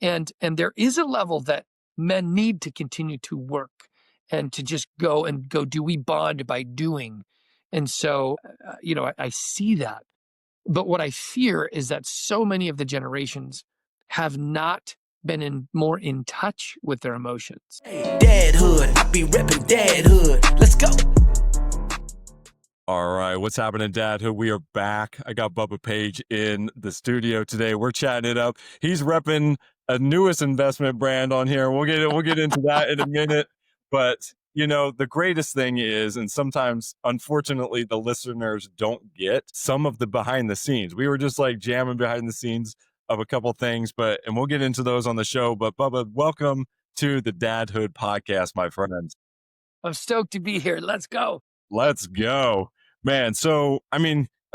And there is a level that men need to continue to work and to just go do. We bond by doing. And so, I see that. But what I fear is that so many of the generations have not been more in touch with their emotions. Hey, Dadhood, I be repping Dadhood. Let's go. All right, what's happening, Dadhood? We are back. I got Bubba Page in the studio today. We're chatting it up. He's repping a newest investment brand on here. We'll get into that in a minute. But the greatest thing is, and sometimes, unfortunately, the listeners don't get some of the behind the scenes. We were just like jamming behind the scenes of a couple things, and we'll get into those on the show. But Bubba, welcome to the Dadhood podcast, my friends. I'm stoked to be here. Let's go. Let's go, man. So,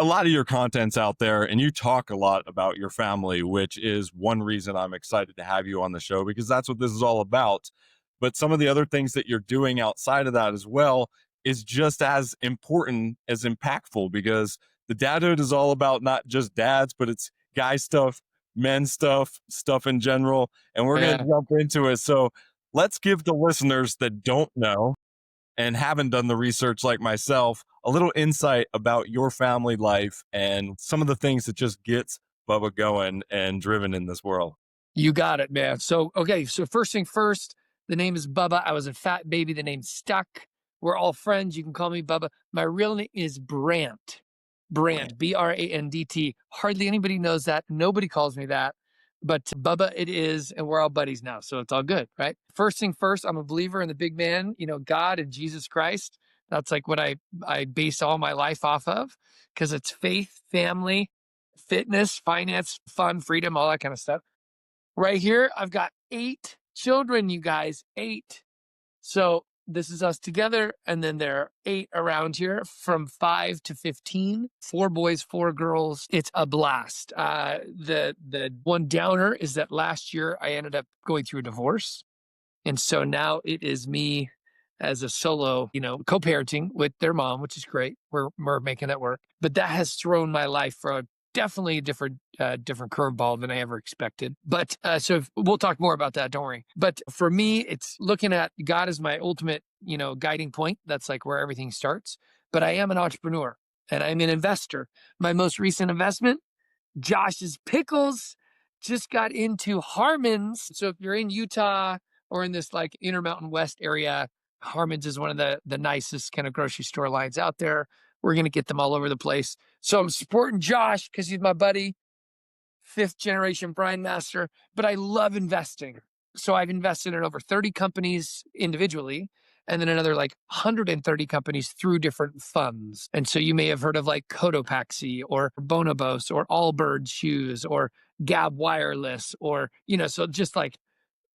a lot of your content's out there and you talk a lot about your family, which is one reason I'm excited to have you on the show, because that's what this is all about. But some of the other things that you're doing outside of that as well is just as important, as impactful, because the Dadhood is all about not just dads, but it's guy stuff, men stuff in general. And we're going to jump into it. So let's give the listeners that don't know and haven't done the research like myself a little insight about your family life and some of the things that just gets Bubba going and driven in this world. You got it, man. So first thing first, the name is Bubba. I was a fat baby. The name stuck. We're all friends. You can call me Bubba. My real name is Brandt. Brandt. Hardly anybody knows that. Nobody calls me that. But Bubba it is, and we're all buddies now, so it's all good, right? First thing first, I'm a believer in the big man, God and Jesus Christ. That's like what I base all my life off of, because it's faith, family, fitness, finance, fun, freedom, all that kind of stuff. Right here, I've got 8 children, you guys, 8. So this is us together, and then there are 8 around here from 5 to 15, 4 boys, 4 girls. It's a blast. The one downer is that last year I ended up going through a divorce. And so now it is me as a solo, co-parenting with their mom, which is great. We're making that work. But that has thrown my life for definitely a different curveball than I ever expected. But so we'll talk more about that. Don't worry. But for me, it's looking at God as my ultimate, guiding point. That's like where everything starts. But I am an entrepreneur and I'm an investor. My most recent investment, Josh's Pickles, just got into Harmon's. So if you're in Utah or in this like Intermountain West area, Harmon's is one of the nicest kind of grocery store lines out there. We're going to get them all over the place. So I'm supporting Josh because he's my buddy, 5th generation brine master, but I love investing. So I've invested in over 30 companies individually, and then another like 130 companies through different funds. And so you may have heard of like Cotopaxi or Bonobos or Allbirds Shoes or Gab Wireless or, so just like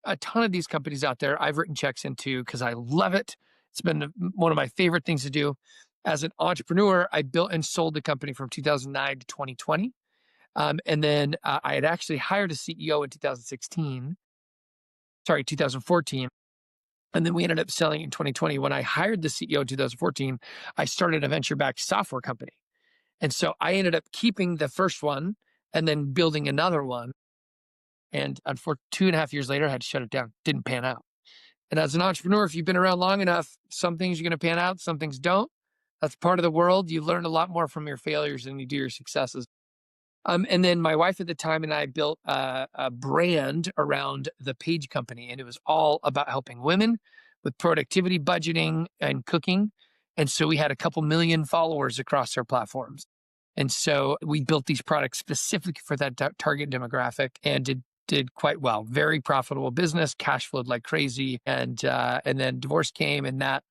a ton of these companies out there I've written checks into because I love it. It's been one of my favorite things to do. As an entrepreneur, I built and sold the company from 2009 to 2020. And then I had actually hired a CEO in 2014. And then we ended up selling in 2020. When I hired the CEO in 2014, I started a venture-backed software company. And so I ended up keeping the first one and then building another one. And for 2.5 years later, I had to shut it down. Didn't pan out. And as an entrepreneur, if you've been around long enough, some things are going to pan out, some things don't. That's part of the world. You learn a lot more from your failures than you do your successes. And then my wife at the time and I built a brand around the Page Company, and it was all about helping women with productivity, budgeting, and cooking. And so we had a couple million followers across our platforms. And so we built these products specific for that target demographic and did quite well. Very profitable business, cash flowed like crazy. And then divorce came, and that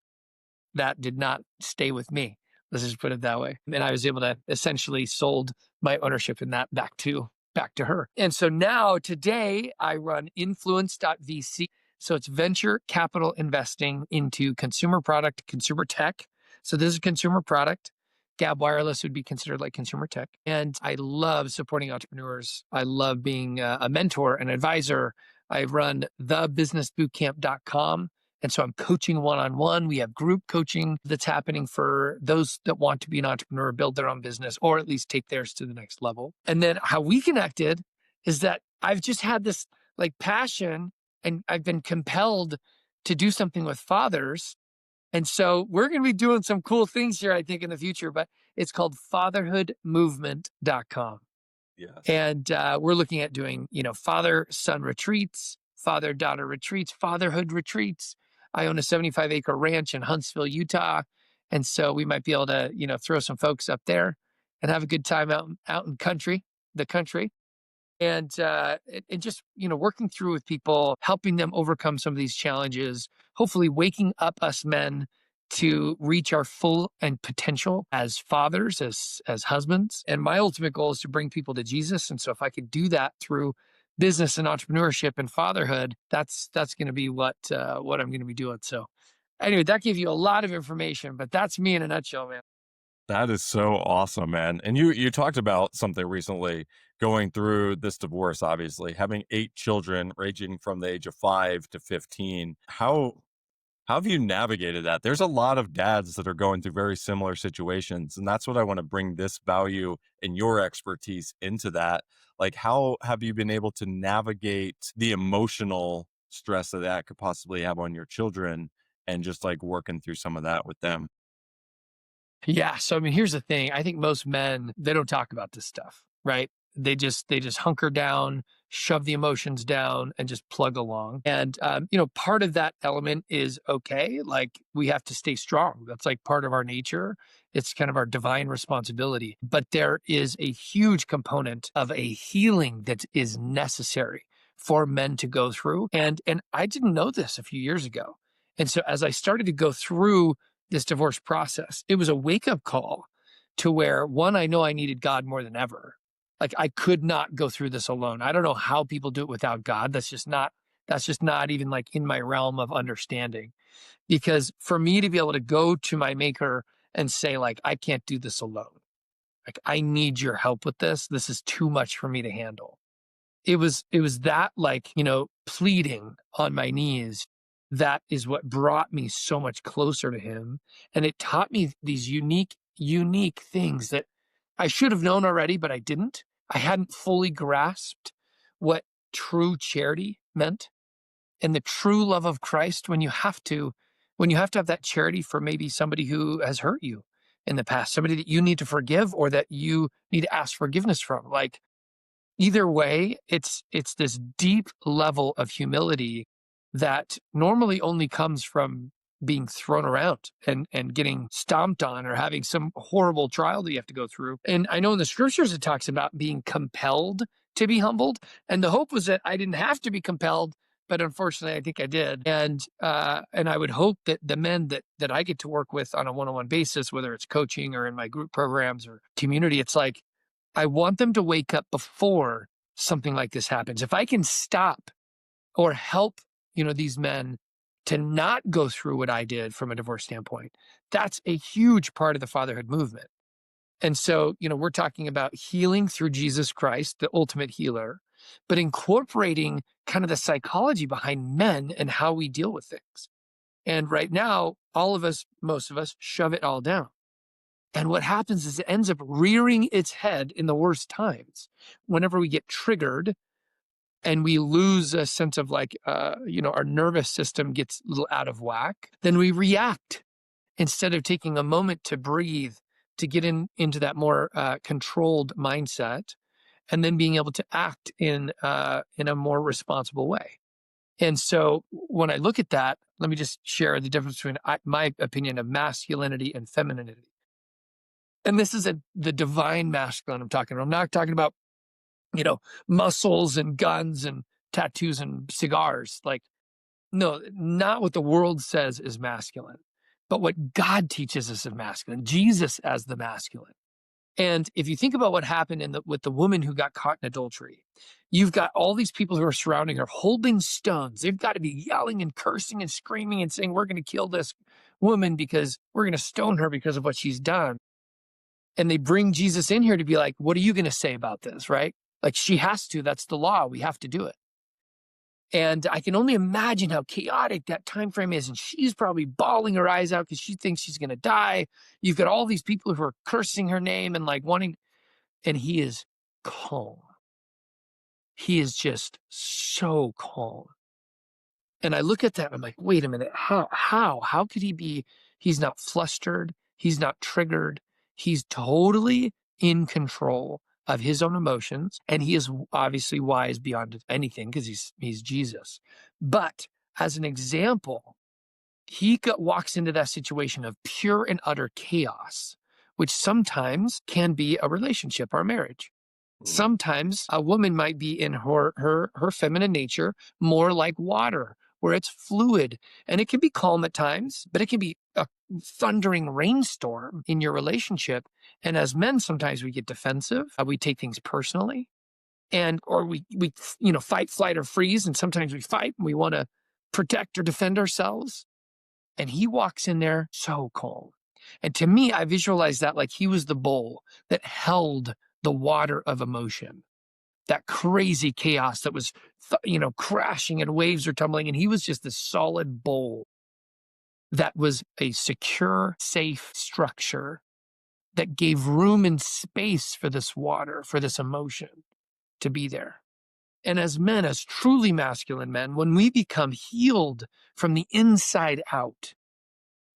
did not stay with me. Let's just put it that way. And I was able to essentially sold my ownership in that back to her. And so now today I run influence.vc. So it's venture capital investing into consumer product, consumer tech. So this is a consumer product. Gab Wireless would be considered like consumer tech. And I love supporting entrepreneurs. I love being a mentor, an advisor. I run thebusinessbootcamp.com. And so I'm coaching one-on-one. We have group coaching that's happening for those that want to be an entrepreneur, build their own business, or at least take theirs to the next level. And then how we connected is that I've just had this like passion, and I've been compelled to do something with fathers. And so we're going to be doing some cool things here, I think, in the future, but it's called fatherhoodmovement.com. Yes. And we're looking at doing, father-son retreats, father-daughter retreats, fatherhood retreats. I own a 75-acre ranch in Huntsville, Utah. And so we might be able to, throw some folks up there and have a good time out in the country. And just, working through with people, helping them overcome some of these challenges, hopefully waking up us men to reach our full and potential as fathers, as husbands. And my ultimate goal is to bring people to Jesus. And so if I could do that through business and entrepreneurship and fatherhood, that's going to be what I'm going to be doing. So anyway, that gave you a lot of information, but that's me in a nutshell, man. That is so awesome, man. And you talked about something recently, going through this divorce, obviously, having 8 children ranging from the age of 5 to 15. How have you navigated that? There's a lot of dads that are going through very similar situations, and that's what I want to bring this value and your expertise into that. Like, how have you been able to navigate the emotional stress that that could possibly have on your children, and just like working through some of that with them? Yeah. So, I mean, here's the thing. I think most men, they don't talk about this stuff, right? They just hunker down, shove the emotions down, and just plug along. And, part of that element is okay. Like, we have to stay strong. That's like part of our nature. It's kind of our divine responsibility. But there is a huge component of a healing that is necessary for men to go through. And I didn't know this a few years ago. And so as I started to go through this divorce process, it was a wake-up call to where, one, I know I needed God more than ever. Like, I could not go through this alone. I don't know how people do it without God. That's just not even like in my realm of understanding. Because for me to be able to go to my maker and say, like, I can't do this alone. Like, I need your help with this. This is too much for me to handle. It was that, like, pleading on my knees, that is what brought me so much closer to him. And it taught me these unique things that I should have known already, but I didn't. I hadn't fully grasped what true charity meant, and the true love of Christ, when you have to have that charity for maybe somebody who has hurt you in the past, somebody that you need to forgive or that you need to ask forgiveness from. Like, either way, it's this deep level of humility that normally only comes from being thrown around and getting stomped on, or having some horrible trial that you have to go through. And I know in the scriptures it talks about being compelled to be humbled. And the hope was that I didn't have to be compelled, but unfortunately I think I did. And I would hope that the men that I get to work with on a one-on-one basis, whether it's coaching or in my group programs or community, it's like, I want them to wake up before something like this happens. If I can stop or help, these men to not go through what I did from a divorce standpoint, that's a huge part of the fatherhood movement. And so, we're talking about healing through Jesus Christ, the ultimate healer, but incorporating kind of the psychology behind men and how we deal with things. And right now, most of us shove it all down. And what happens is it ends up rearing its head in the worst times. Whenever we get triggered and we lose a sense of, like, our nervous system gets a little out of whack, then we react instead of taking a moment to breathe, to get into that more controlled mindset, and then being able to act in a more responsible way. And so when I look at that, let me just share the difference between my opinion of masculinity and femininity. And this is the divine masculine I'm talking about. I'm not talking about, muscles and guns and tattoos and cigars. Like, no, not what the world says is masculine, but what God teaches us is masculine, Jesus as the masculine. And if you think about what happened with the woman who got caught in adultery, you've got all these people who are surrounding her holding stones. They've got to be yelling and cursing and screaming and saying, we're going to kill this woman because we're going to stone her because of what she's done. And they bring Jesus in here to be like, what are you going to say about this, right? Like, she has to. That's the law. We have to do it. And I can only imagine how chaotic that time frame is. And she's probably bawling her eyes out because she thinks she's going to die. You've got all these people who are cursing her name and, like, wanting, and he is calm. he is just so calm. And I look at that and I'm like, wait a minute, how could he be? He's not flustered. He's not triggered. He's totally in control of his own emotions. And he is obviously wise beyond anything because he's Jesus. But as an example, he walks into that situation of pure and utter chaos, which sometimes can be a relationship or a marriage. Sometimes a woman might be in her feminine nature more like water, where it's fluid, and it can be calm at times, but it can be a thundering rainstorm in your relationship. And as men, sometimes we get defensive, we take things personally, or we fight, flight, or freeze. And sometimes we fight and we want to protect or defend ourselves. And he walks in there so calm. And to me, I visualize that like he was the bowl that held the water of emotion, that crazy chaos that was, crashing and waves are tumbling. And he was just this solid bowl that was a secure, safe structure that gave room and space for this water, for this emotion to be there. And as men, as truly masculine men, when we become healed from the inside out,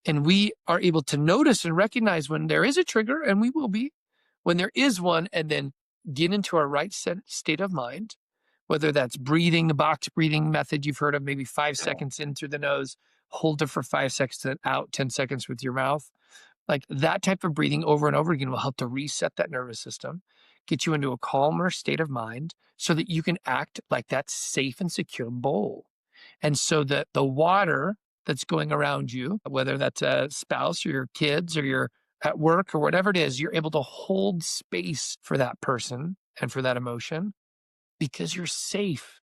and we are able to notice and recognize when there is a trigger, and we will be, when there is one, and then get into our right state of mind, whether that's breathing, the box breathing method you've heard of, maybe 5 seconds in through the nose, hold it for 5 seconds, then out 10 seconds with your mouth. Like that type of breathing over and over again will help to reset that nervous system, get you into a calmer state of mind so that you can act like that safe and secure bowl. And so that the water that's going around you, whether that's a spouse or your kids or you're at work or whatever it is, you're able to hold space for that person and for that emotion because you're safe.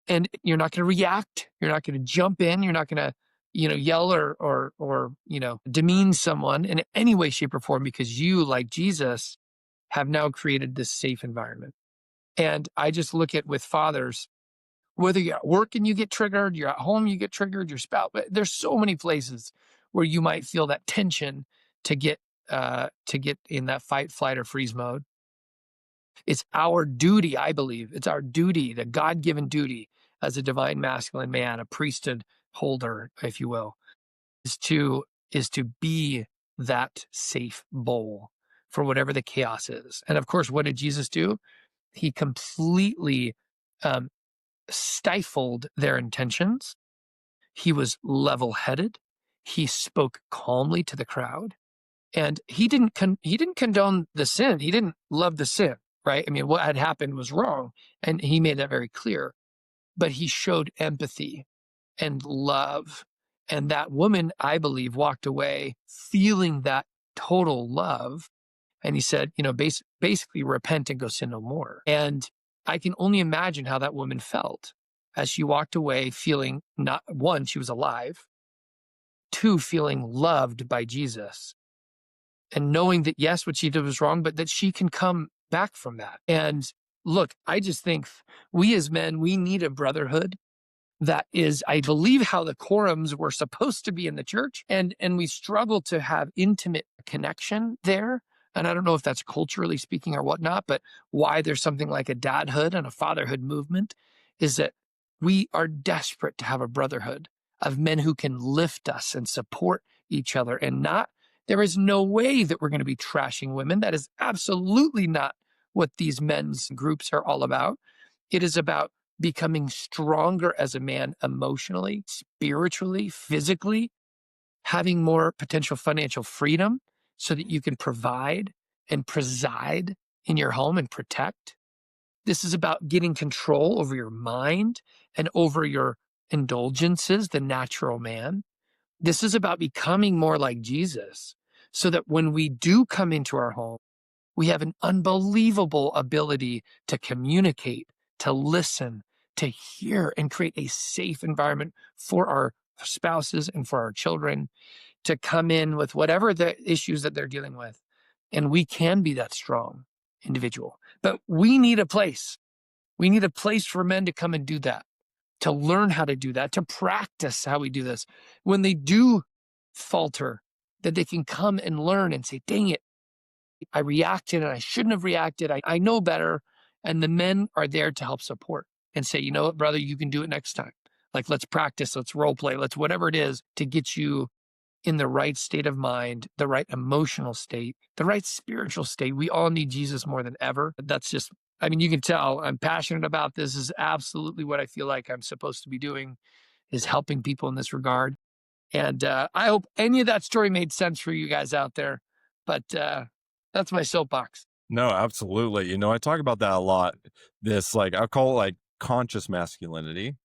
And you're not going to react. You're not going to jump in. You're not going to, yell or demean someone in any way, shape, or form because you, like Jesus, have now created this safe environment. And I just look at with fathers, whether you're at work and you get triggered, you're at home, you get triggered, your spouse, but there's so many places where you might feel that tension to get in that fight, flight, or freeze mode. It's our duty, I believe. It's our duty, the God-given duty as a divine masculine man, a priesthood holder, if you will, is to be that safe bowl for whatever the chaos is. And of course, what did Jesus do? He completely stifled their intentions. He was level-headed. He spoke calmly to the crowd, and he didn't condone the sin. He didn't love the sin, right? I mean, what had happened was wrong, and he made that very clear. But he showed empathy and love, and that woman, I believe, walked away feeling that total love. And he said, basically repent and go sin no more. And I can only imagine how that woman felt as she walked away feeling not, one, she was alive, two, feeling loved by Jesus, and knowing that, yes, what she did was wrong, but that she can come back from that. And look, I just think we as men, we need a brotherhood that is, I believe, how the quorums were supposed to be in the church. And we struggle to have intimate connection there. And I don't know if that's culturally speaking or whatnot, but why there's something like a dadhood and a fatherhood movement is that we are desperate to have a brotherhood of men who can lift us and support each other and there is no way that we're going to be trashing women. That is absolutely not what these men's groups are all about. It is about becoming stronger as a man emotionally, spiritually, physically, having more potential financial freedom so that you can provide and preside in your home and protect. This is about getting control over your mind and over your indulgences, the natural man. This is about becoming more like Jesus so that when we do come into our home, we have an unbelievable ability to communicate, to listen, to hear, and create a safe environment for our spouses and for our children to come in with whatever the issues that they're dealing with. And we can be that strong individual. But we need a place. We need a place for men to come and do that, to learn how to do that, to practice how we do this. When they do falter, that they can come and learn and say, dang it, I reacted and I shouldn't have reacted. I know better. And the men are there to help support and say, you know what, brother, you can do it next time. Like, let's practice, let's role play, let's whatever it is to get you in the right state of mind, the right emotional state, the right spiritual state. We all need Jesus more than ever. That's just, I mean, you can tell I'm passionate about this. This is absolutely what I feel like I'm supposed to be doing, is helping people in this regard. And I hope any of that story made sense for you guys out there. But that's my soapbox. No, absolutely. You know, I talk about that a lot. This, like, I call it like conscious masculinity,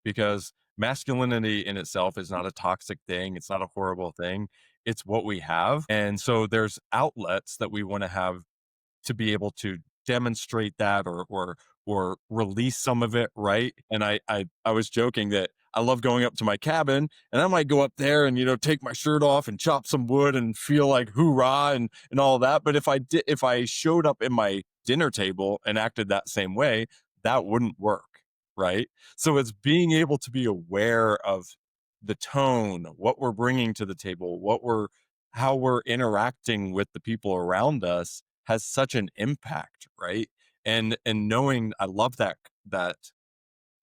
because masculinity in itself is not a toxic thing. It's not a horrible thing. It's what we have. And so there's outlets that we want to have to be able to demonstrate that, or release some of it, right? And I was joking that I love going up to my cabin, and I might go up there and, you know, take my shirt off and chop some wood and feel like hoorah and all that. But if I showed up in my dinner table and acted that same way, that wouldn't work, right? So it's being able to be aware of the tone, what we're bringing to the table, how we're interacting with the people around us has such an impact, right? And knowing, I love that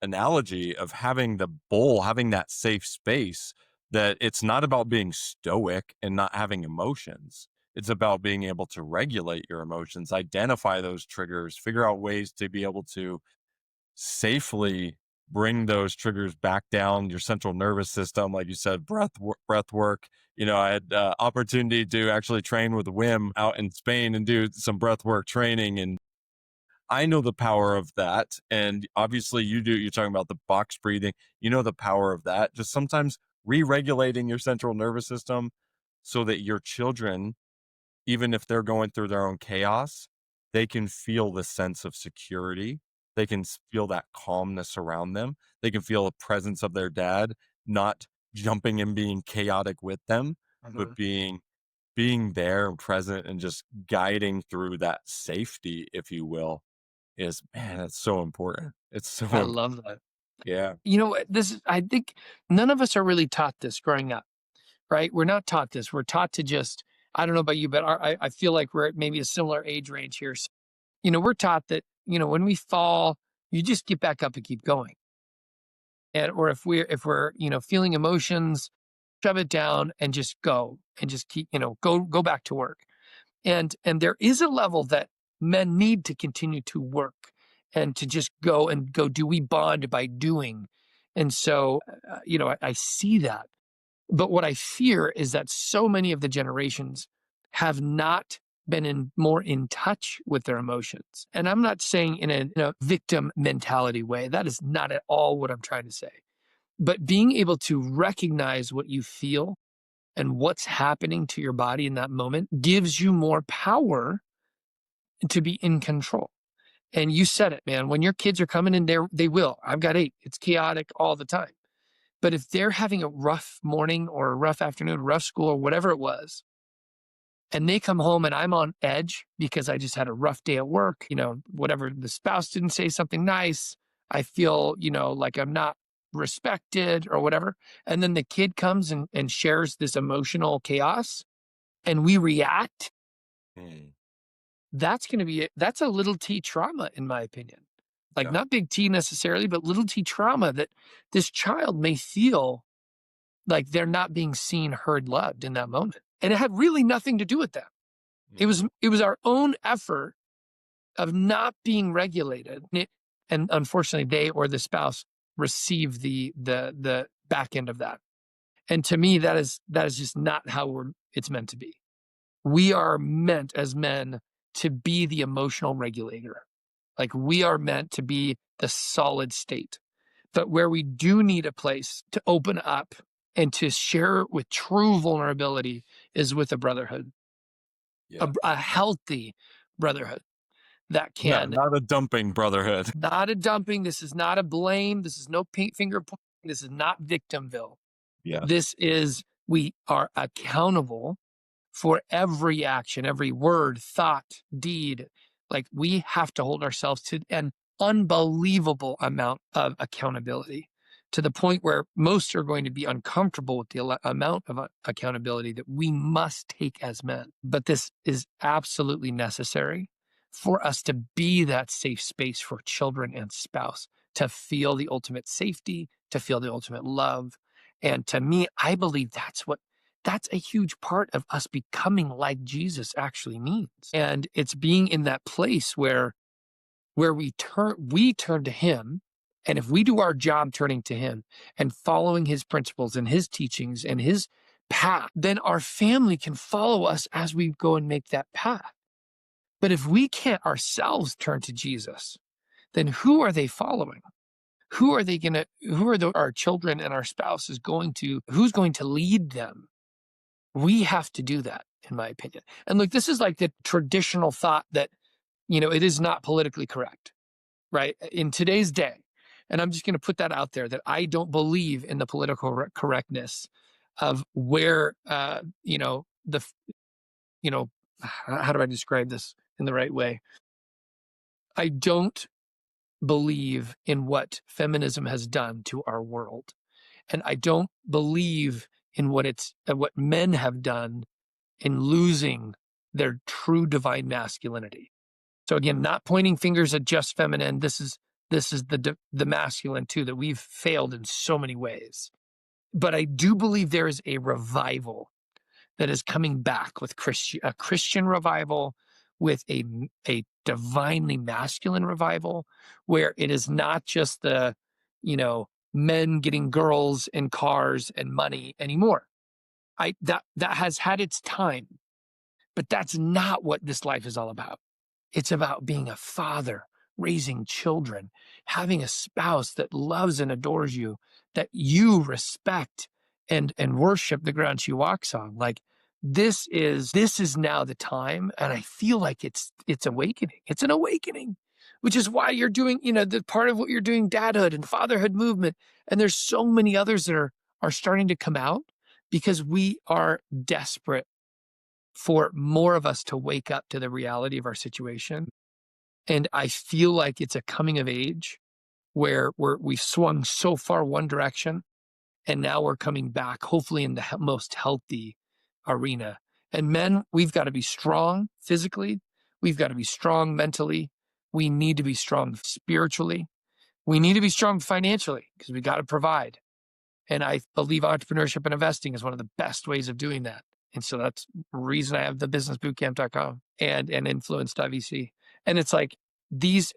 analogy of having the bowl, having that safe space, that it's not about being stoic and not having emotions. It's about being able to regulate your emotions, identify those triggers, figure out ways to be able to safely bring those triggers back down your central nervous system. Like you said, breath work. You know, I had opportunity to actually train with Wim out in Spain and do some breath work training, and I know the power of that. And obviously you do, you're talking about the box breathing, you know, the power of that. Just sometimes re-regulating your central nervous system so that your children, even if they're going through their own chaos, they can feel the sense of security. They can feel that calmness around them. They can feel the presence of their dad, not jumping and being chaotic with them, but being there and present and just guiding through that safety, if you will, is, man, it's so important. It's so I important. love that. Yeah. You know, I think none of us are really taught this growing up, right? We're not taught this. We're taught to just, I don't know about you, but I feel like we're at maybe a similar age range here. So, you know, we're taught that, you know, when we fall, you just get back up and keep going. And, or if we're, you know, feeling emotions, shove it down and just go and just keep, you know, go back to work. And there is a level that men need to continue to work and to just go do. We bond by doing. And so, you know, I see that. But what I fear is that so many of the generations have not been more in touch with their emotions. And I'm not saying in a victim mentality way. That is not at all what I'm trying to say. But being able to recognize what you feel and what's happening to your body in that moment gives you more power to be in control. And you said it, man. When your kids are coming in there, they will. I've got 8. It's chaotic all the time. But if they're having a rough morning or a rough afternoon, rough school or whatever it was, and they come home and I'm on edge because I just had a rough day at work, you know, whatever, the spouse didn't say something nice, I feel, you know, like I'm not respected or whatever. And then the kid comes and shares this emotional chaos and we react. That's that's a little T trauma, in my opinion. Like, Yeah. not big T necessarily, but little T trauma that this child may feel like they're not being seen, heard, loved in that moment. And it had really nothing to do with that. It was our own effort of not being regulated. And unfortunately, they or the spouse receive the back end of that. And to me, that is just not how it's meant to be. We are meant as men to be the emotional regulator. Like, we are meant to be the solid state. But where we do need a place to open up and to share with true vulnerability is with a brotherhood, Yeah. a healthy brotherhood that Yeah. can, Not a dumping brotherhood. not a dumping. This is not a blame. This is no finger pointing. This is not victimville. Yeah. This is, we are accountable for every action, every word, thought, deed. Like, we have to hold ourselves to an unbelievable amount of accountability, to the point where most are going to be uncomfortable with the amount of accountability that we must take as men. But this is absolutely necessary for us to be that safe space for children and spouse, to feel the ultimate safety, to feel the ultimate love. And to me, I believe that's a huge part of us becoming like Jesus actually means. And it's being in that place where we turn to him. And if we do our job turning to him and following his principles and his teachings and his path, then our family can follow us as we go and make that path. But if we can't ourselves turn to Jesus, then who are they following? Who are our children and our spouses who's going to lead them? We have to do that, in my opinion. And look, this is like the traditional thought that, it is not politically correct, right? In today's day. And I'm just going to put that out there, that I don't believe in the political correctness of where, how do I describe this in the right way? I don't believe in what feminism has done to our world. And I don't believe in what men have done in losing their true divine masculinity. So again, not pointing fingers at just feminine. This is the masculine too, that we've failed in so many ways. But I do believe there is a revival that is coming back with a Christian revival, with a divinely masculine revival, where it is not just the, men getting girls and cars and money anymore. That has had its time, but that's not what this life is all about. It's about being a father, raising children, having a spouse that loves and adores you, that you respect and worship the ground she walks on. Like, this is now the time. And I feel like it's awakening. It's an awakening, which is why you're doing, the part of what you're doing, dadhood and fatherhood movement. And there's so many others that are starting to come out, because we are desperate for more of us to wake up to the reality of our situation. And I feel like it's a coming of age where we've swung so far one direction, and now we're coming back, hopefully in the most healthy arena. And men, we've got to be strong physically. We've got to be strong mentally. We need to be strong spiritually. We need to be strong financially, because we got to provide. And I believe entrepreneurship and investing is one of the best ways of doing that. And so that's the reason I have the businessbootcamp.com and influence.vc. And it's like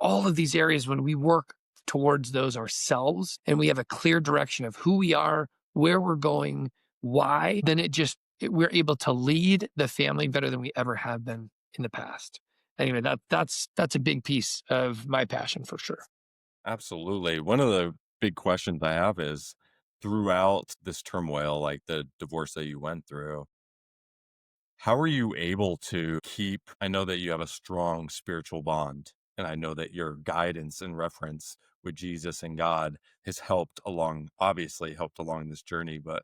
all of these areas, when we work towards those ourselves and we have a clear direction of who we are, where we're going, why, then we're able to lead the family better than we ever have been in the past. Anyway, that's a big piece of my passion for sure. Absolutely. One of the big questions I have is, throughout this turmoil, like the divorce that you went through, how are you able to I know that you have a strong spiritual bond, and I know that your guidance and reference with Jesus and God has obviously helped along this journey, but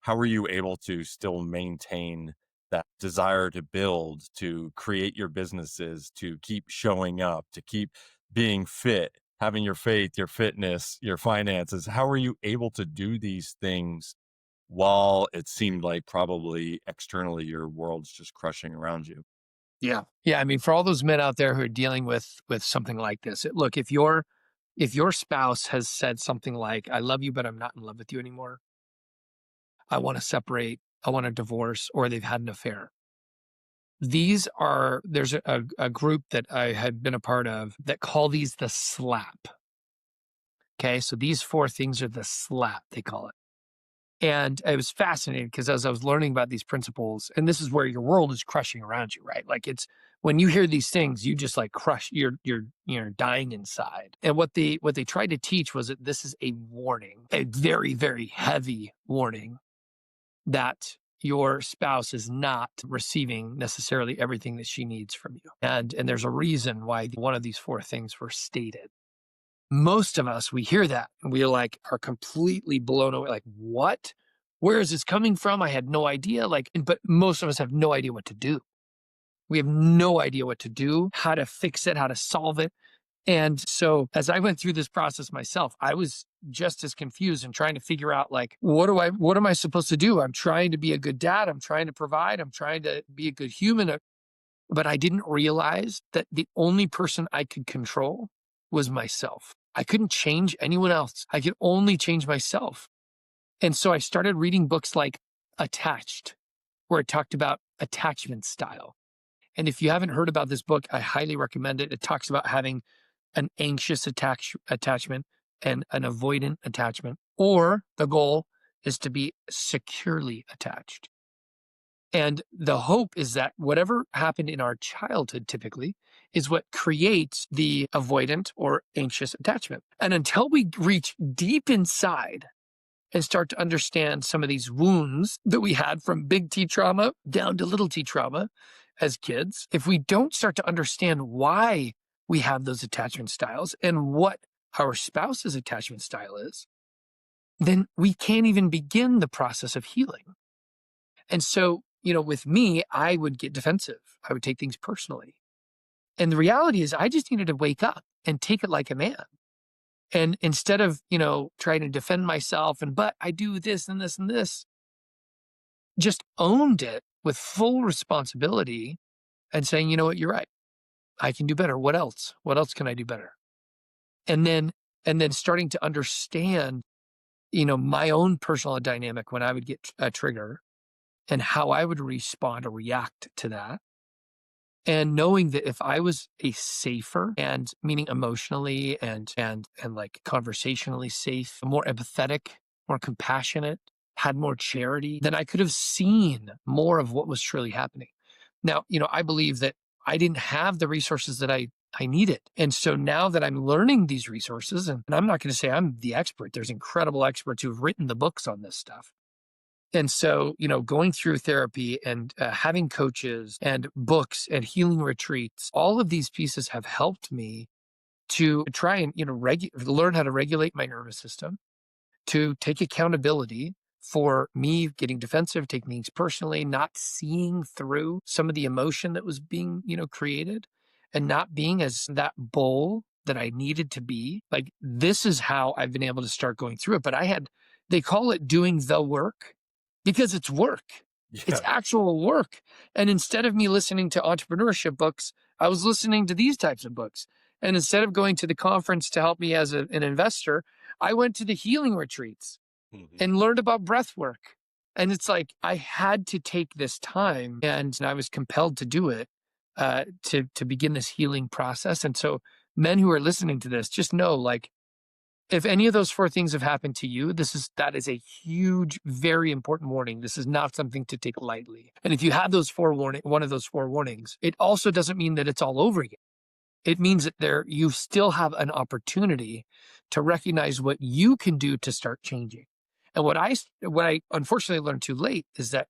how are you able to still maintain that desire to build, to create your businesses, to keep showing up, to keep being fit, having your faith, your fitness, your finances? How are you able to do these things while it seemed like probably externally your world's just crushing around you? Yeah. Yeah. I mean, for all those men out there who are dealing with something like this, look, if your spouse has said something like, I love you, but I'm not in love with you anymore, I want to separate, I want a divorce, or they've had an affair. There's a group that I had been a part of that call these the slap. Okay. So these 4 things are the slap, they call it. And it was fascinating, because as I was learning about these principles, and this is where your world is crushing around you, right? Like, it's when you hear these things, you just like crush, you're dying inside. And what they tried to teach was that this is a warning, a very, very heavy warning, that your spouse is not receiving necessarily everything that she needs from you. And there's a reason why one of these 4 things were stated. Most of us, we hear that and we are completely blown away. Like, what? Where is this coming from? I had no idea. But most of us have no idea what to do. We have no idea what to do, how to fix it, how to solve it. And so as I went through this process myself, I was just as confused and trying to figure out, what am I supposed to do? I'm trying to be a good dad. I'm trying to provide. I'm trying to be a good human. but I didn't realize that the only person I could control was myself. I couldn't change anyone else. I could only change myself. And so I started reading books like Attached, where it talked about attachment style. And if you haven't heard about this book, I highly recommend it. It talks about having an anxious attachment and an avoidant attachment, or the goal is to be securely attached. And the hope is that whatever happened in our childhood typically is what creates the avoidant or anxious attachment. And until we reach deep inside and start to understand some of these wounds that we had from big T trauma down to little T trauma as kids, if we don't start to understand why we have those attachment styles and what our spouse's attachment style is, then we can't even begin the process of healing. And so, with me, I would get defensive. I would take things personally. And the reality is I just needed to wake up and take it like a man. And instead of, trying to defend myself but I do this and this and this, just owned it with full responsibility and saying, you know what, you're right. I can do better. What else? What else can I do better? And then starting to understand, my own personal dynamic when I would get a trigger and how I would respond or react to that. And knowing that if I was a safer, and meaning emotionally and like conversationally safe, more empathetic, more compassionate, had more charity, then I could have seen more of what was truly happening. Now, I believe that I didn't have the resources that I needed. And so now that I'm learning these resources, and I'm not going to say I'm the expert, there's incredible experts who've written the books on this stuff. And so, going through therapy and having coaches and books and healing retreats, all of these pieces have helped me to try and, learn how to regulate my nervous system, to take accountability for me getting defensive, taking things personally, not seeing through some of the emotion that was being, created, and not being as that bull that I needed to be. Like, this is how I've been able to start going through it. But they call it doing the work. Because it's work. Yeah. It's actual work. And instead of me listening to entrepreneurship books, I was listening to these types of books. And instead of going to the conference to help me as an investor, I went to the healing retreats and learned about breath work. And it's like, I had to take this time and I was compelled to do it to begin this healing process. And so men who are listening to this, just know, like, if any of those four things have happened to you, that is a huge, very important warning. This is not something to take lightly. And if you have one of those four warnings, it also doesn't mean that it's all over yet. It means that you still have an opportunity to recognize what you can do to start changing. And what I unfortunately learned too late is that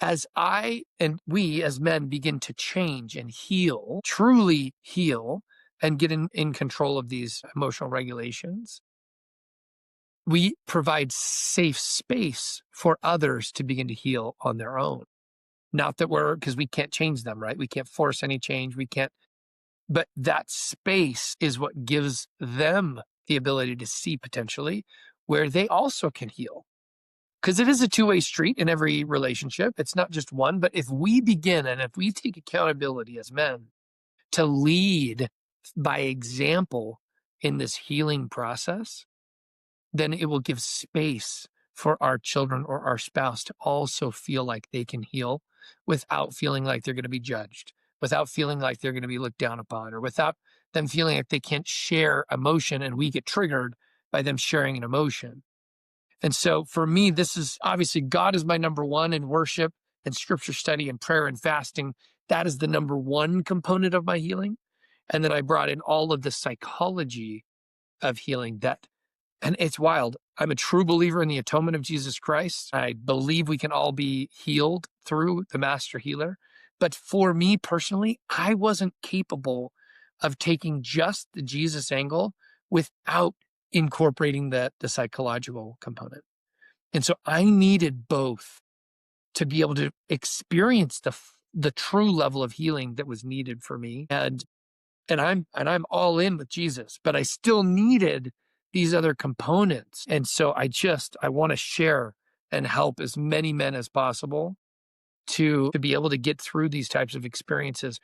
as I and we as men begin to change and heal, truly heal, and get in control of these emotional regulations, we provide safe space for others to begin to heal on their own. Not that because we can't change them, right? We can't force any change. But that space is what gives them the ability to see potentially where they also can heal. Because it is a two-way street in every relationship. It's not just one, but if we begin and if we take accountability as men to lead by example in this healing process, then it will give space for our children or our spouse to also feel like they can heal without feeling like they're going to be judged, without feeling like they're going to be looked down upon, or without them feeling like they can't share emotion and we get triggered by them sharing an emotion. And so for me, this is obviously God is my number one in worship and scripture study and prayer and fasting. That is the number one component of my healing. And then I brought in all of the psychology of healing and it's wild. I'm a true believer in the atonement of Jesus Christ. I believe we can all be healed through the master healer. But for me personally, I wasn't capable of taking just the Jesus angle without incorporating the psychological component. And so I needed both to be able to experience the true level of healing that was needed for me. And I'm all in with Jesus, but I still needed these other components. And so I want to share and help as many men as possible to be able to get through these types of experiences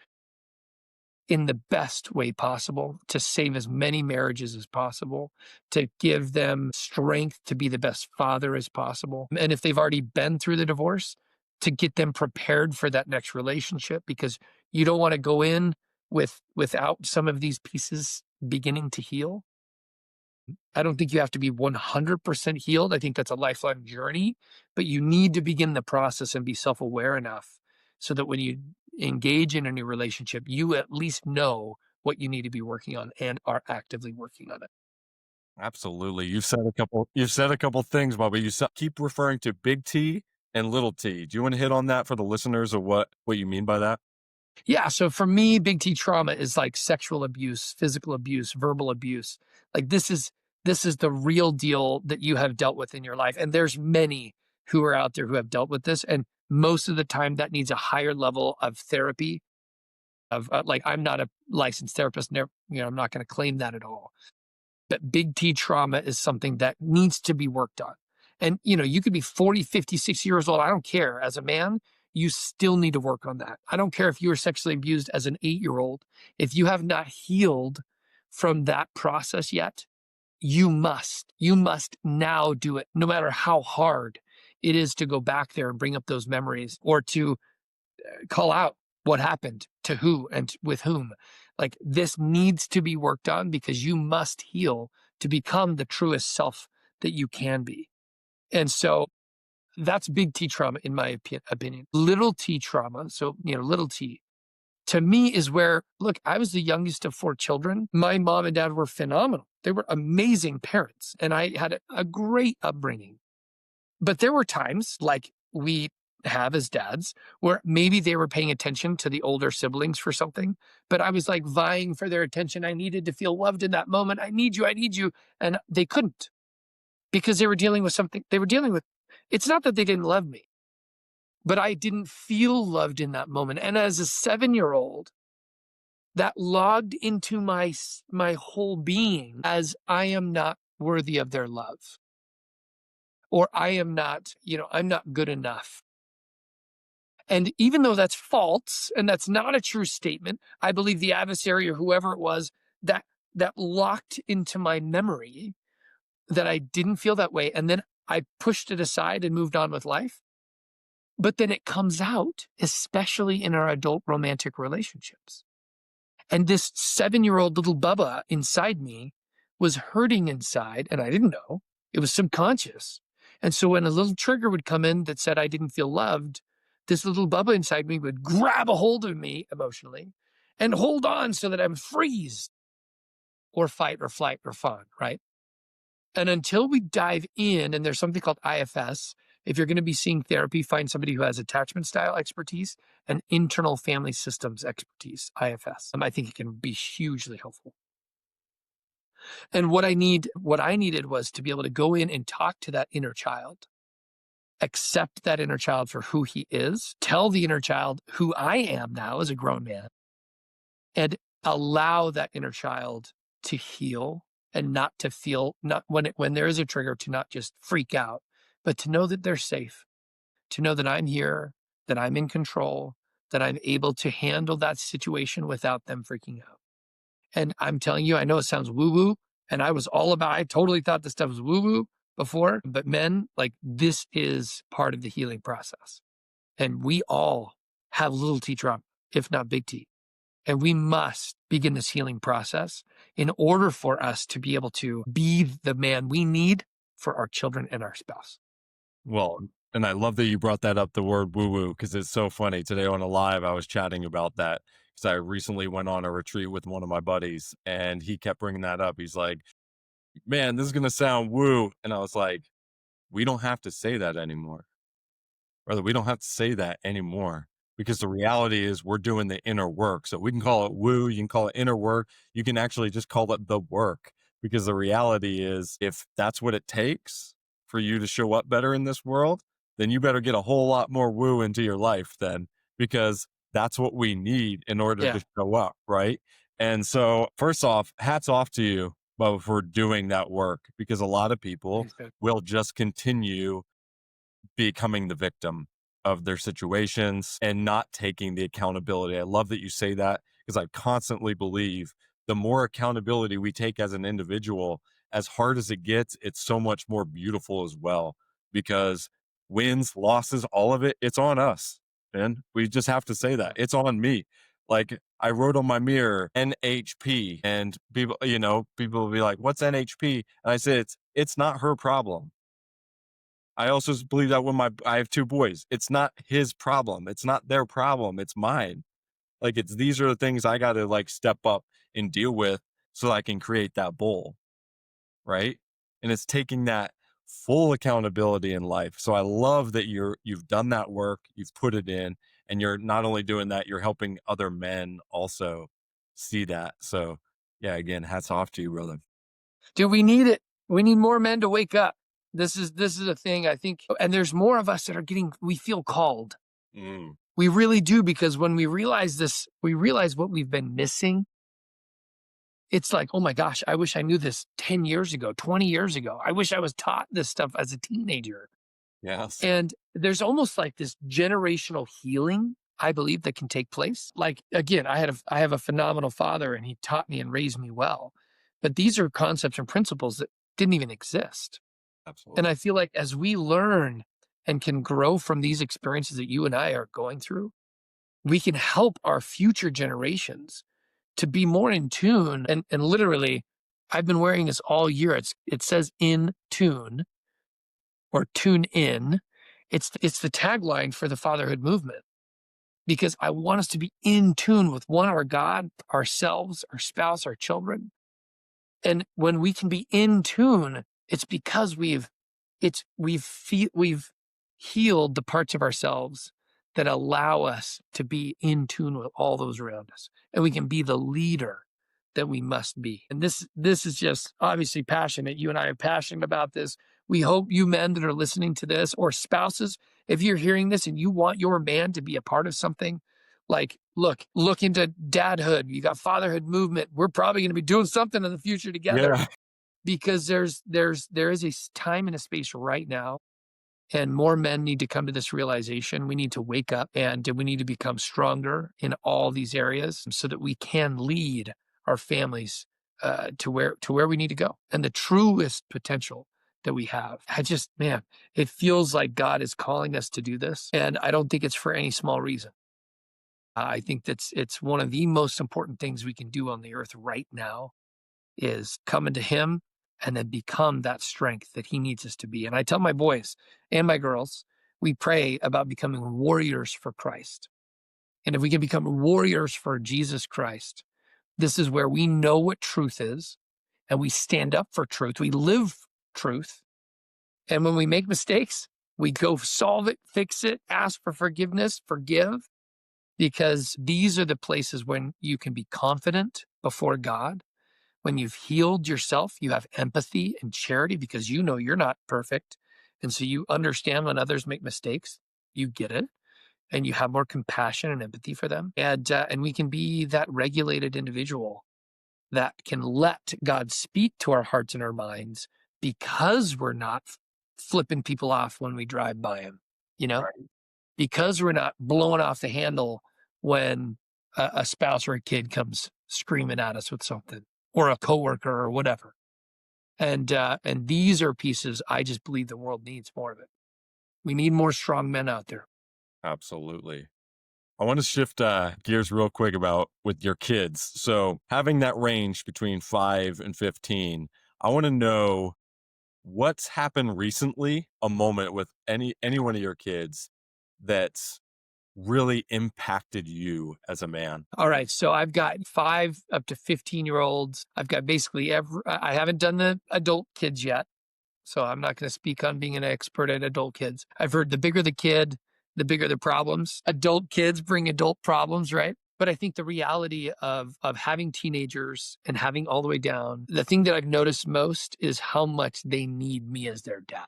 in the best way possible, to save as many marriages as possible, to give them strength to be the best father as possible. And if they've already been through the divorce, to get them prepared for that next relationship, because you don't want to go in without some of these pieces beginning to heal. I don't think you have to be 100% healed. I think that's a lifelong journey, but you need to begin the process and be self-aware enough so that when you engage in a new relationship, you at least know what you need to be working on and are actively working on it. Absolutely. You've said a couple things, Bubba. Keep referring to big T and little T. Do you want to hit on that for the listeners of what you mean by that? Yeah. So for me, big T trauma is like sexual abuse, physical abuse, verbal abuse. Like this is the real deal that you have dealt with in your life. And there's many who are out there who have dealt with this. And most of the time that needs a higher level of therapy of like, I'm not a licensed therapist. Never, I'm not going to claim that at all. But big T trauma is something that needs to be worked on. And, you could be 40, 50, 60 years old. I don't care. As a man, you still need to work on that. I don't care if you were sexually abused as an 8-year-old. If you have not healed from that process yet, you must now do it, no matter how hard it is to go back there and bring up those memories or to call out what happened to who and with whom. Like this needs to be worked on because you must heal to become the truest self that you can be. And so that's big T trauma, in my opinion. Little T trauma, so, little T, to me is where, look, I was the youngest of 4 children. My mom and dad were phenomenal. They were amazing parents, and I had a great upbringing. But there were times, like we have as dads, where maybe they were paying attention to the older siblings for something, but I was like vying for their attention. I needed to feel loved in that moment. I need you. And they couldn't because they were dealing with something they were dealing with. It's not that they didn't love me, but I didn't feel loved in that moment. And as a 7-year-old, that logged into my whole being as I am not worthy of their love, or I am not, I'm not good enough. And even though that's false and that's not a true statement, I believe the adversary or whoever it was that locked into my memory that I didn't feel that way. And then I pushed it aside and moved on with life. But then it comes out, especially in our adult romantic relationships. And this 7-year-old little Bubba inside me was hurting inside, and I didn't know. It was subconscious. And so when a little trigger would come in that said I didn't feel loved, this little Bubba inside me would grab a hold of me emotionally and hold on so that I'm freeze or fight or flight or fawn, right? And until we dive in, and there's something called IFS, if you're going to be seeing therapy, find somebody who has attachment style expertise and internal family systems expertise, IFS. I think it can be hugely helpful. And what I needed was to be able to go in and talk to that inner child, accept that inner child for who he is, tell the inner child who I am now as a grown man, and allow that inner child to heal and not to feel, not when there is a trigger, to not just freak out, but to know that they're safe, to know that I'm here, that I'm in control, that I'm able to handle that situation without them freaking out. And I'm telling you, I know it sounds woo-woo, and I totally thought this stuff was woo-woo before, but men, like, this is part of the healing process. And we all have little T trauma, if not big T. And we must begin this healing process in order for us to be able to be the man we need for our children and our spouse. Well, and I love that you brought that up, the word woo-woo, because it's so funny. Today on a live, I was chatting about that because I recently went on a retreat with one of my buddies, and he kept bringing that up. He's like, man, this is going to sound woo. And I was like, we don't have to say that anymore. Brother, we don't have to say that anymore, because the reality is we're doing the inner work. So we can call it woo, you can call it inner work, you can actually just call it the work, because the reality is if that's what it takes for you to show up better in this world, then you better get a whole lot more woo into your life then, because that's what we need in order to show up, right? And so first off, hats off to you, Bubba, for doing that work, because a lot of people will just continue becoming the victim. of their situations and not taking the accountability. I love that you say that because I constantly believe the more accountability we take as an individual, as hard as it gets, it's so much more beautiful as well. Because wins, losses, all of it, it's on us. And we just have to say that it's on me. Like I wrote on my mirror NHP, and people, people will be like, "What's NHP?" And I said, "It's not her problem." I also believe that when I have two boys, it's not his problem. It's not their problem. It's mine. Like these are the things I got to like step up and deal with so I can create that bowl. Right. And it's taking that full accountability in life. So I love that you've done that work, you've put it in, and you're not only doing that, you're helping other men also see that. So yeah, again, hats off to you, brother. Dude, we need it. We need more men to wake up. This is a thing, I think. And there's more of us that we feel called. Mm. We really do, because when we realize this, we realize what we've been missing. It's like, oh my gosh, I wish I knew this 10 years ago, 20 years ago. I wish I was taught this stuff as a teenager. Yes. And there's almost like this generational healing, I believe, that can take place. Like, again, I have a phenomenal father, and he taught me and raised me well. But these are concepts and principles that didn't even exist. Absolutely. And I feel like as we learn and can grow from these experiences that you and I are going through, we can help our future generations to be more in tune. And literally, I've been wearing this all year. It says in tune, or tune in. It's the tagline for the fatherhood movement, because I want us to be in tune with our God, ourselves, our spouse, our children. And when we can be in tune, it's because we've healed the parts of ourselves that allow us to be in tune with all those around us, and we can be the leader that we must be. And this is just obviously passionate. You and I are passionate about this. We hope you men that are listening to this, or spouses, if you're hearing this and you want your man to be a part of something, like look into Dadhood. You got Fatherhood Movement. We're probably going to be doing something in the future together. Yeah. Because there is a time and a space right now, and more men need to come to this realization. We need to wake up, and we need to become stronger in all these areas so that we can lead our families to where we need to go, and the truest potential that we have. It feels like God is calling us to do this, and I don't think it's for any small reason. I think it's one of the most important things we can do on the earth right now, is come into Him and then become that strength that He needs us to be. And I tell my boys and my girls, we pray about becoming warriors for Christ. And if we can become warriors for Jesus Christ, this is where we know what truth is, and we stand up for truth. We live truth. And when we make mistakes, we go solve it, fix it, ask for forgiveness, forgive, because these are the places when you can be confident before God. When you've healed yourself, you have empathy and charity, because you know you're not perfect. And so you understand when others make mistakes, you get it, and you have more compassion and empathy for them. And we can be that regulated individual that can let God speak to our hearts and our minds, because we're not flipping people off when we drive by Him, right. Because we're not blowing off the handle when a spouse or a kid comes screaming at us with something, or a coworker or whatever. And these are pieces I just believe the world needs more of it. We need more strong men out there. Absolutely. I want to shift gears real quick with your kids. So having that range between 5 and 15, I want to know what's happened recently, a moment with any one of your kids that's really impacted you as a man. All right. So I've got 5 up to 15-year-olds. I've got basically I haven't done the adult kids yet, so I'm not going to speak on being an expert at adult kids. I've heard the bigger the kid, the bigger the problems. Adult kids bring adult problems, right? But I think the reality of having teenagers and having all the way down, the thing that I've noticed most is how much they need me as their dad.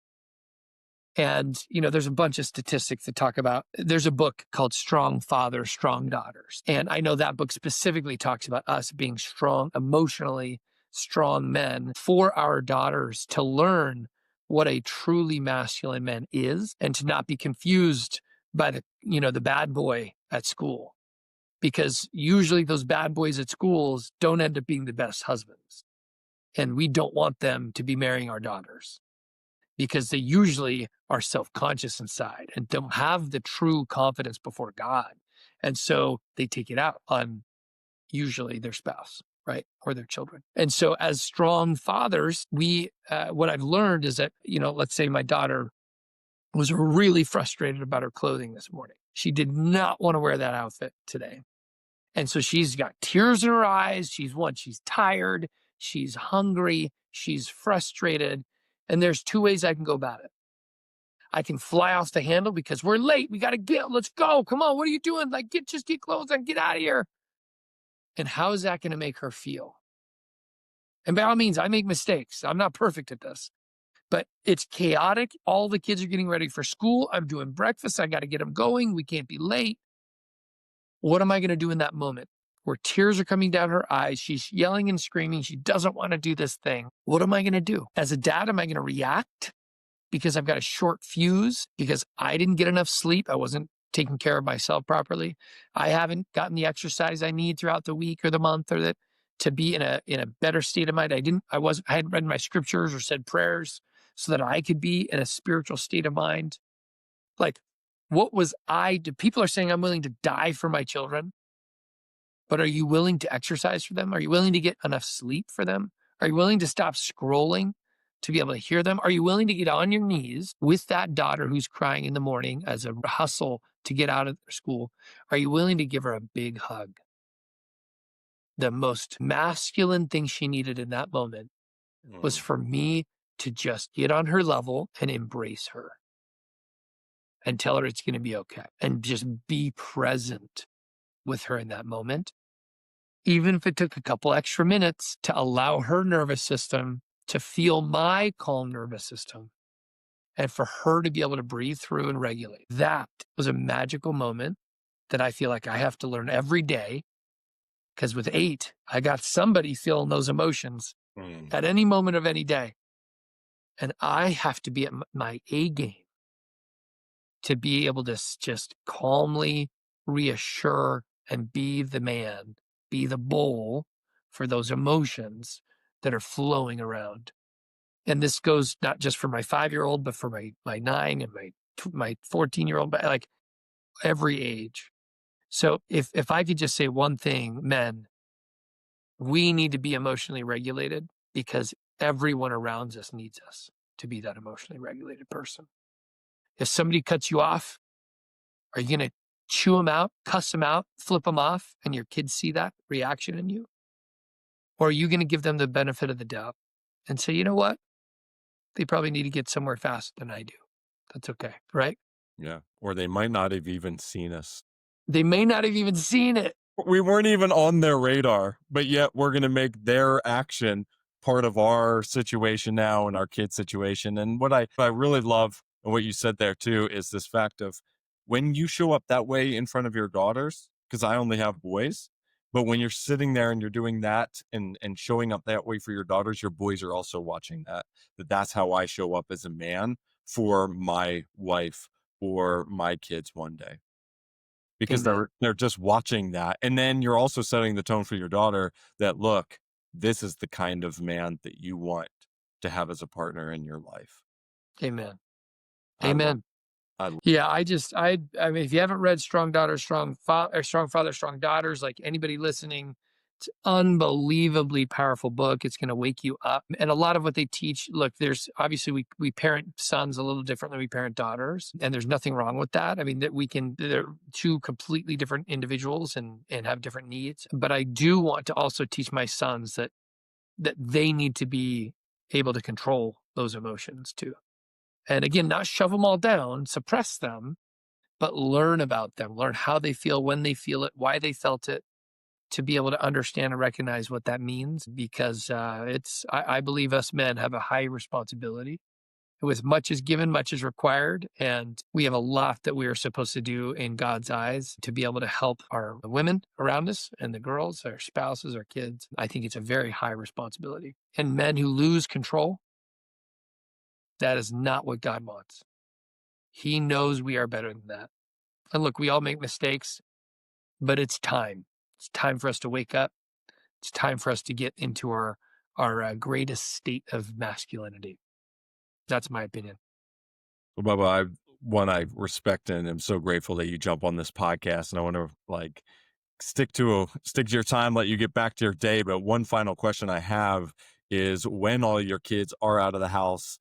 And, there's a bunch of statistics that talk about, there's a book called Strong Fathers, Strong Daughters. And I know that book specifically talks about us being strong, emotionally strong men for our daughters to learn what a truly masculine man is, and to not be confused by the bad boy at school, because usually those bad boys at schools don't end up being the best husbands. And we don't want them to be marrying our daughters because they usually are self-conscious inside and don't have the true confidence before God. And so they take it out on usually their spouse, right? Or their children. And so as strong fathers, what I've learned is that, let's say my daughter was really frustrated about her clothing this morning. She did not want to wear that outfit today. And so she's got tears in her eyes. She's tired. She's hungry. She's frustrated. And there's two ways I can go about it. I can fly off the handle because we're late. We got to let's go. Come on. What are you doing? Just get clothes and get out of here. And how is that going to make her feel? And by all means, I make mistakes. I'm not perfect at this, but it's chaotic. All the kids are getting ready for school. I'm doing breakfast. I got to get them going. We can't be late. What am I going to do in that moment where tears are coming down her eyes? She's yelling and screaming. She doesn't want to do this thing. What am I going to do? As a dad, am I going to react because I've got a short fuse because I didn't get enough sleep? I wasn't taking care of myself properly. I haven't gotten the exercise I need throughout the week or the month to be in a better state of mind. I hadn't read my scriptures or said prayers so that I could be in a spiritual state of mind. People are saying I'm willing to die for my children, but are you willing to exercise for them? Are you willing to get enough sleep for them? Are you willing to stop scrolling to be able to hear them? Are you willing to get on your knees with that daughter who's crying in the morning as a hustle to get out of school? Are you willing to give her a big hug? The most masculine thing she needed in that moment was for me to just get on her level and embrace her and tell her it's going to be okay and just be present with her in that moment. Even if it took a couple extra minutes to allow her nervous system to feel my calm nervous system and for her to be able to breathe through and regulate. That was a magical moment that I feel like I have to learn every day, because with 8, I got somebody feeling those emotions at any moment of any day. And I have to be at my A game to be able to just calmly reassure and be the man, be the bull for those emotions that are flowing around. And this goes not just for my 5-year-old, but for my 9 and my 14-year-old, but like every age. So if I could just say one thing, men, we need to be emotionally regulated because everyone around us needs us to be that emotionally regulated person. If somebody cuts you off, are you going to chew them out, cuss them out, flip them off, and your kids see that reaction in you? Or are you going to give them the benefit of the doubt and say, you know what? They probably need to get somewhere faster than I do. That's okay, right? Yeah. Or they might not have even seen us. They may not have even seen it. We weren't even on their radar, but yet we're going to make their action part of our situation now and our kids' situation. And what I really love and what you said there too is this fact of when you show up that way in front of your daughters, because I only have boys, but when you're sitting there and you're doing that and showing up that way for your daughters, your boys are also watching that's how I show up as a man for my wife or my kids one day. Because they're just watching that. And then you're also setting the tone for your daughter that, look, this is the kind of man that you want to have as a partner in your life. Amen. Amen. Yeah, I mean, if you haven't read Strong Daughters, Strong Father, Strong Daughters, like anybody listening, it's an unbelievably powerful book. It's going to wake you up. And a lot of what they teach, look, there's obviously we parent sons a little different than we parent daughters. And there's nothing wrong with that. I mean, they're two completely different individuals and have different needs. But I do want to also teach my sons that they need to be able to control those emotions too. And again, not shove them all down, suppress them, but learn about them, learn how they feel, when they feel it, why they felt it, to be able to understand and recognize what that means. Because I believe us men have a high responsibility. With much is given, much is required. And we have a lot that we are supposed to do in God's eyes to be able to help our women around us and the girls, our spouses, our kids. I think it's a very high responsibility. And men who lose control, that is not what God wants. He knows we are better than that. And look, we all make mistakes, but it's time. It's time for us to wake up. It's time for us to get into our greatest state of masculinity. That's my opinion. Well, Bubba, I respect and am so grateful that you jump on this podcast, and I want to like stick to your time, let you get back to your day. But one final question I have is, when all your kids are out of the house,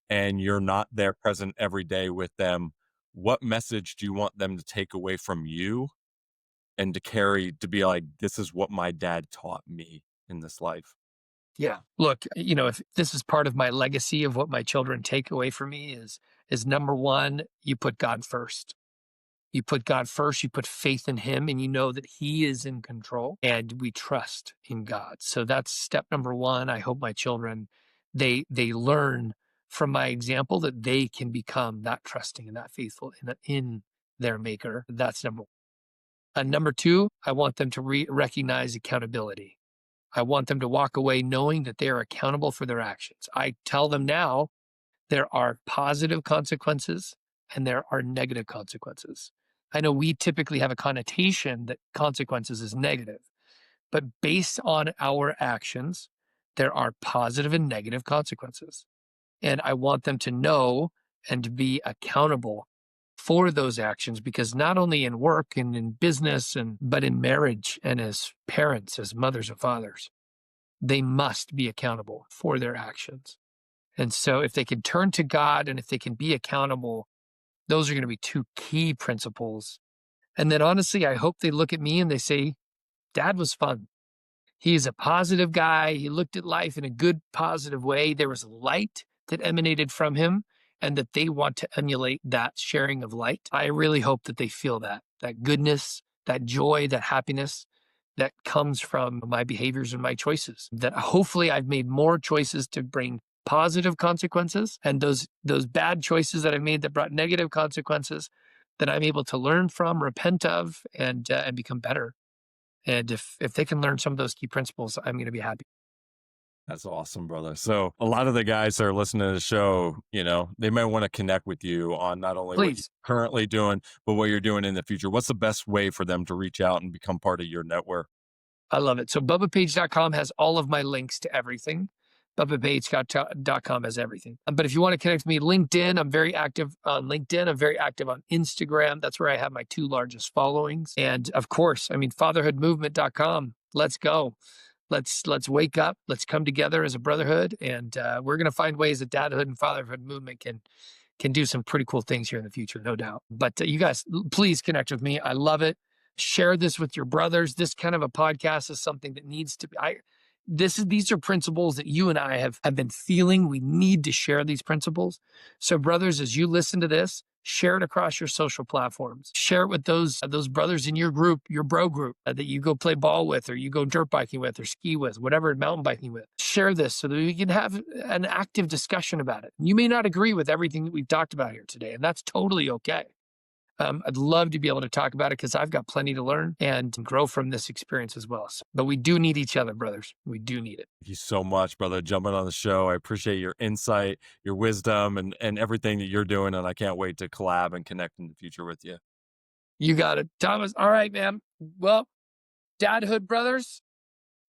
and you're not there present every day with them, what message do you want them to take away from you and to carry, to be like, this is what my dad taught me in this life? Yeah. Look, if this is part of my legacy of what my children take away from me is number one, you put God first. You put God first, you put faith in him, and you know that he is in control, and we trust in God. So that's step number one. I hope my children, they learn from my example that they can become that trusting and that faithful in their maker. That's number one. Number two, I want them to recognize accountability. I want them to walk away knowing that they are accountable for their actions. I tell them now there are positive consequences and there are negative consequences. I know we typically have a connotation that consequences is negative, but based on our actions, there are positive and negative consequences. And I want them to know and to be accountable for those actions, because not only in work and in business, but in marriage and as parents, as mothers and fathers, they must be accountable for their actions. And so if they can turn to God and if they can be accountable, those are going to be two key principles. And then honestly, I hope they look at me and they say, Dad was fun. He's a positive guy. He looked at life in a good, positive way. There was light that emanated from him, and that they want to emulate that sharing of light. I really hope that they feel that goodness, that joy, that happiness that comes from my behaviors and my choices. That hopefully I've made more choices to bring positive consequences, and those bad choices that I made that brought negative consequences, that I'm able to learn from, repent of, and become better. And if they can learn some of those key principles, I'm going to be happy. That's awesome, brother. So a lot of the guys that are listening to the show, they may want to connect with you on not only what you're currently doing, but what you're doing in the future. What's the best way for them to reach out and become part of your network? I love it. So BubbaPage.com has all of my links to everything. BubbaPage.com has everything. But if you want to connect with me, LinkedIn, I'm very active on LinkedIn. I'm very active on Instagram. That's where I have my two largest followings. And of course, fatherhoodmovement.com. Let's go. Let's wake up. Let's come together as a brotherhood. And we're going to find ways that Dadhood and Fatherhood movement can do some pretty cool things here in the future, no doubt. But you guys, please connect with me. I love it. Share this with your brothers. This kind of a podcast is something that needs to be, these are principles that you and I have been feeling. We need to share these principles. So brothers, as you listen to this, share it across your social platforms. Share it with those brothers in your group, your bro group that you go play ball with, or you go dirt biking with, or ski with, whatever, mountain biking with. Share this so that we can have an active discussion about it. You may not agree with everything that we've talked about here today, and that's totally okay. I'd love to be able to talk about it because I've got plenty to learn and grow from this experience as well. But we do need each other, brothers. We do need it. Thank you so much, brother, jumping on the show. I appreciate your insight, your wisdom, and everything that you're doing. And I can't wait to collab and connect in the future with you. You got it, Thomas. All right, man. Well, Dadhood brothers,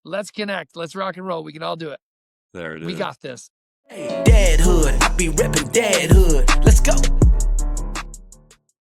let's connect. Let's rock and roll. We can all do it. There it is. We got this. Hey, Dadhood, I be repping Dadhood. Let's go.